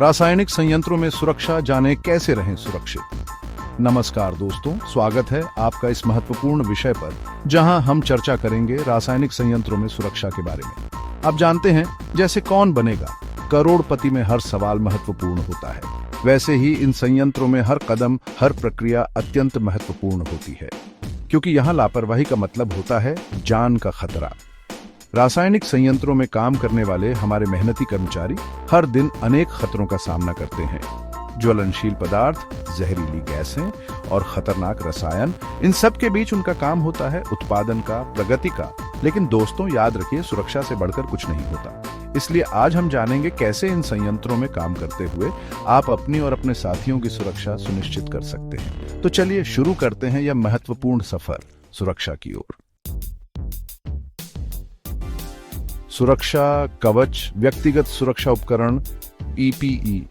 रासायनिक संयंत्रों में सुरक्षा, जाने कैसे रहें सुरक्षित। नमस्कार दोस्तों, स्वागत है आपका इस महत्वपूर्ण विषय पर जहां हम चर्चा करेंगे रासायनिक संयंत्रों में सुरक्षा के बारे में। आप जानते हैं, जैसे कौन बनेगा करोड़पति में हर सवाल महत्वपूर्ण होता है, वैसे ही इन संयंत्रों में हर कदम, हर प्रक्रिया अत्यंत महत्वपूर्ण होती है, क्योंकि यहाँ लापरवाही का मतलब होता है जान का खतरा। रासायनिक संयंत्रों में काम करने वाले हमारे मेहनती कर्मचारी हर दिन अनेक खतरों का सामना करते हैं। ज्वलनशील पदार्थ, जहरीली गैसें और खतरनाक रसायन, इन सब के बीच उनका काम होता है उत्पादन का, प्रगति का। लेकिन दोस्तों, याद रखिए, सुरक्षा से बढ़कर कुछ नहीं होता। इसलिए आज हम जानेंगे कैसे इन संयंत्रों में काम करते हुए आप अपनी और अपने साथियों की सुरक्षा सुनिश्चित कर सकते हैं। तो चलिए शुरू करते हैं यह महत्वपूर्ण सफर सुरक्षा की ओर। सुरक्षा कवच, व्यक्तिगत सुरक्षा उपकरण, पीपीई।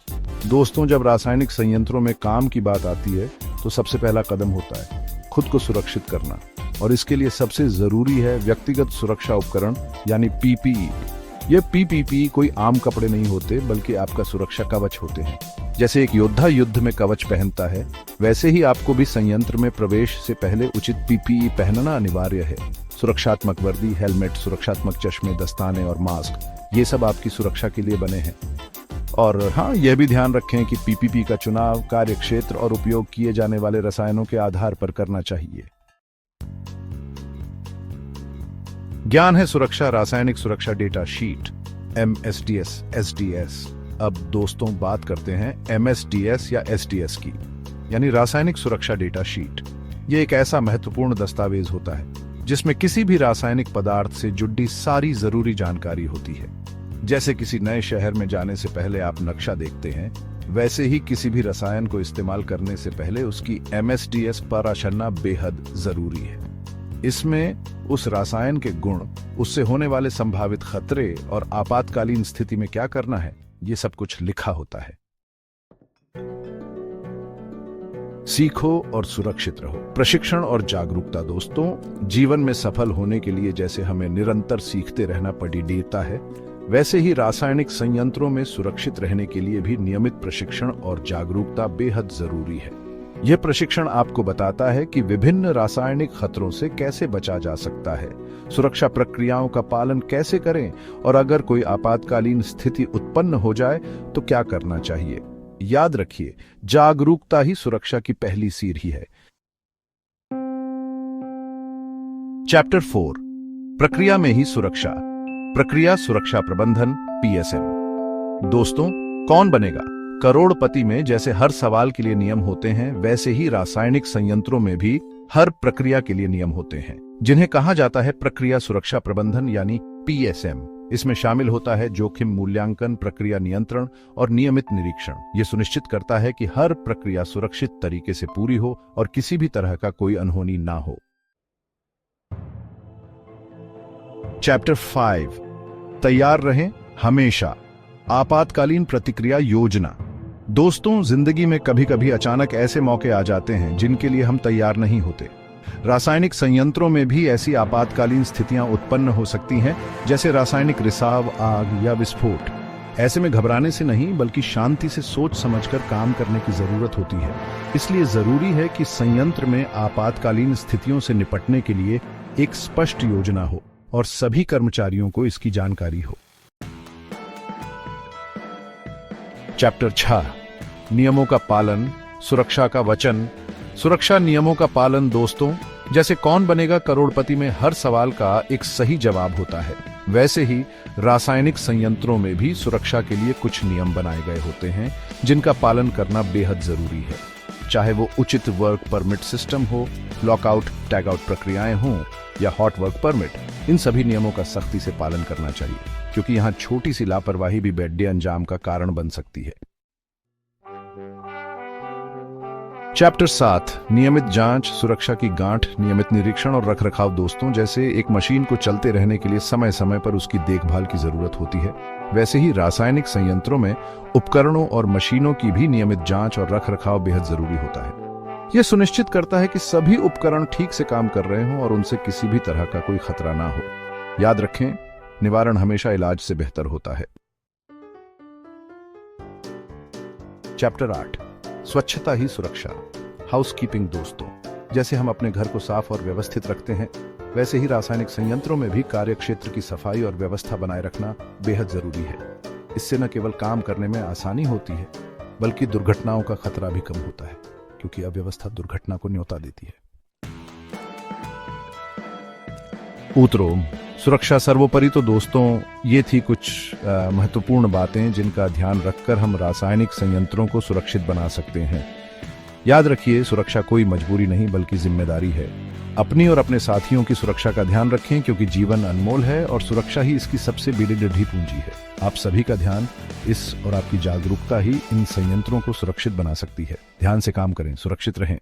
दोस्तों, जब रासायनिक संयंत्रों में काम की बात आती है तो सबसे पहला कदम होता है खुद को सुरक्षित करना, और इसके लिए सबसे जरूरी है व्यक्तिगत सुरक्षा उपकरण यानी पीपीई। ये पीपीई कोई आम कपड़े नहीं होते, बल्कि आपका सुरक्षा कवच होते हैं। जैसे एक योद्धा युद्ध में कवच पहनता है, वैसे ही आपको भी संयंत्र में प्रवेश से पहले उचित पीपीई पहनना अनिवार्य है। सुरक्षात्मक वर्दी, हेलमेट, सुरक्षात्मक चश्मे, दस्ताने और मास्क, ये सब आपकी सुरक्षा के लिए बने हैं। और हाँ, यह भी ध्यान रखें कि पीपीई का चुनाव कार्य क्षेत्र और उपयोग किए जाने वाले रसायनों के आधार पर करना चाहिए। ज्ञान है सुरक्षा रासायनिक सुरक्षा डेटा शीट, एमएसडीएस, एसडीएस। अब दोस्तों, बात करते हैं एमएसडीएस या एसडीएस की, यानी रासायनिक सुरक्षा डेटा शीट। यह एक ऐसा महत्वपूर्ण दस्तावेज होता है जिसमें किसी भी रासायनिक पदार्थ से जुड़ी सारी जरूरी जानकारी होती है। जैसे किसी नए शहर में जाने से पहले आप नक्शा देखते हैं, वैसे ही किसी भी रसायन को इस्तेमाल करने से पहले उसकी एमएसडीएस पर आशना बेहद जरूरी है। इसमें उस रसायन के गुण, उससे होने वाले संभावित खतरे और आपातकालीन स्थिति में क्या करना है, ये सब कुछ लिखा होता है। सीखो और सुरक्षित रहो। प्रशिक्षण और जागरूकता। दोस्तों, जीवन में सफल होने के लिए जैसे हमें निरंतर सीखते रहना पड़ता है, वैसे ही रासायनिक संयंत्रों में सुरक्षित रहने के लिए भी नियमित प्रशिक्षण और जागरूकता बेहद जरूरी है। यह प्रशिक्षण आपको बताता है कि विभिन्न रासायनिक खतरों से कैसे बचा जा सकता है, सुरक्षा प्रक्रियाओं का पालन कैसे करें, और अगर कोई आपातकालीन स्थिति उत्पन्न हो जाए तो क्या करना चाहिए। याद रखिए, जागरूकता ही सुरक्षा की पहली सीढ़ी है। चैप्टर 4, प्रक्रिया में ही सुरक्षा, प्रक्रिया सुरक्षा प्रबंधन, पीएसएम। दोस्तों, कौन बनेगा करोड़पति में जैसे हर सवाल के लिए नियम होते हैं, वैसे ही रासायनिक संयंत्रों में भी हर प्रक्रिया के लिए नियम होते हैं, जिन्हें कहा जाता है प्रक्रिया सुरक्षा प्रबंधन यानी पीएसएम। इसमें शामिल होता है जोखिम मूल्यांकन, प्रक्रिया नियंत्रण और नियमित निरीक्षण। यह सुनिश्चित करता है कि हर प्रक्रिया सुरक्षित तरीके से पूरी हो और किसी भी तरह का कोई अनहोनी ना हो। चैप्टर 5, तैयार रहें हमेशा, आपातकालीन प्रतिक्रिया योजना। दोस्तों, जिंदगी में कभी कभी अचानक ऐसे मौके आ जाते हैं जिनके लिए हम तैयार नहीं होते। रासायनिक संयंत्रों में भी ऐसी आपातकालीन स्थितियां उत्पन्न हो सकती हैं, जैसे रासायनिक रिसाव, आग या विस्फोट। ऐसे में घबराने से नहीं, बल्कि शांति से सोच समझकर काम करने की जरूरत होती है। इसलिए जरूरी है कि संयंत्र में आपातकालीन स्थितियों से निपटने के लिए एक स्पष्ट योजना हो और सभी कर्मचारियों को इसकी जानकारी हो। चैप्टर 6, नियमों का पालन, सुरक्षा का वचन। सुरक्षा नियमों का पालन। दोस्तों, जैसे कौन बनेगा करोड़पति में हर सवाल का एक सही जवाब होता है, वैसे ही रासायनिक संयंत्रों में भी सुरक्षा के लिए कुछ नियम बनाए गए होते हैं जिनका पालन करना बेहद जरूरी है। चाहे वो उचित वर्क परमिट सिस्टम हो, लॉकआउट टैगआउट प्रक्रियाएं हों या हॉट वर्क परमिट, इन सभी नियमों का सख्ती से पालन करना चाहिए, क्योंकि यहाँ छोटी सी लापरवाही भी बड़े अंजाम का कारण बन सकती है। चैप्टर 7, नियमित जांच, सुरक्षा की गांठ, नियमित निरीक्षण और रखरखाव। दोस्तों, जैसे एक मशीन को चलते रहने के लिए समय समय पर उसकी देखभाल की जरूरत होती है, वैसे ही रासायनिक संयंत्रों में उपकरणों और मशीनों की भी नियमित जांच और रखरखाव बेहद जरूरी होता है। यह सुनिश्चित करता है कि सभी उपकरण ठीक से काम कर रहे हों और उनसे किसी भी तरह का कोई खतरा ना हो। याद रखें, निवारण हमेशा इलाज से बेहतर होता है। चैप्टर 8 स्वच्छता ही सुरक्षा। हाउसकीपिंग। दोस्तों, जैसे हम अपने घर को साफ और व्यवस्थित रखते हैं, वैसे ही रासायनिक संयंत्रों में भी कार्यक्षेत्र की सफाई और व्यवस्था बनाए रखना बेहद जरूरी है। इससे न केवल काम करने में आसानी होती है, बल्कि दुर्घटनाओं का खतरा भी कम होता है, क्योंकि अव्यवस्था दुर्घटना को न्योता देती है। उत्तरों, सुरक्षा सर्वोपरि। तो दोस्तों, ये थी कुछ महत्वपूर्ण बातें जिनका ध्यान रखकर हम रासायनिक संयंत्रों को सुरक्षित बना सकते हैं। याद रखिए, सुरक्षा कोई मजबूरी नहीं बल्कि जिम्मेदारी है। अपनी और अपने साथियों की सुरक्षा का ध्यान रखें, क्योंकि जीवन अनमोल है और सुरक्षा ही इसकी सबसे बड़ी पूंजी है। आप सभी का ध्यान इस और आपकी जागरूकता ही इन संयंत्रों को सुरक्षित बना सकती है। ध्यान से काम करें, सुरक्षित रहें।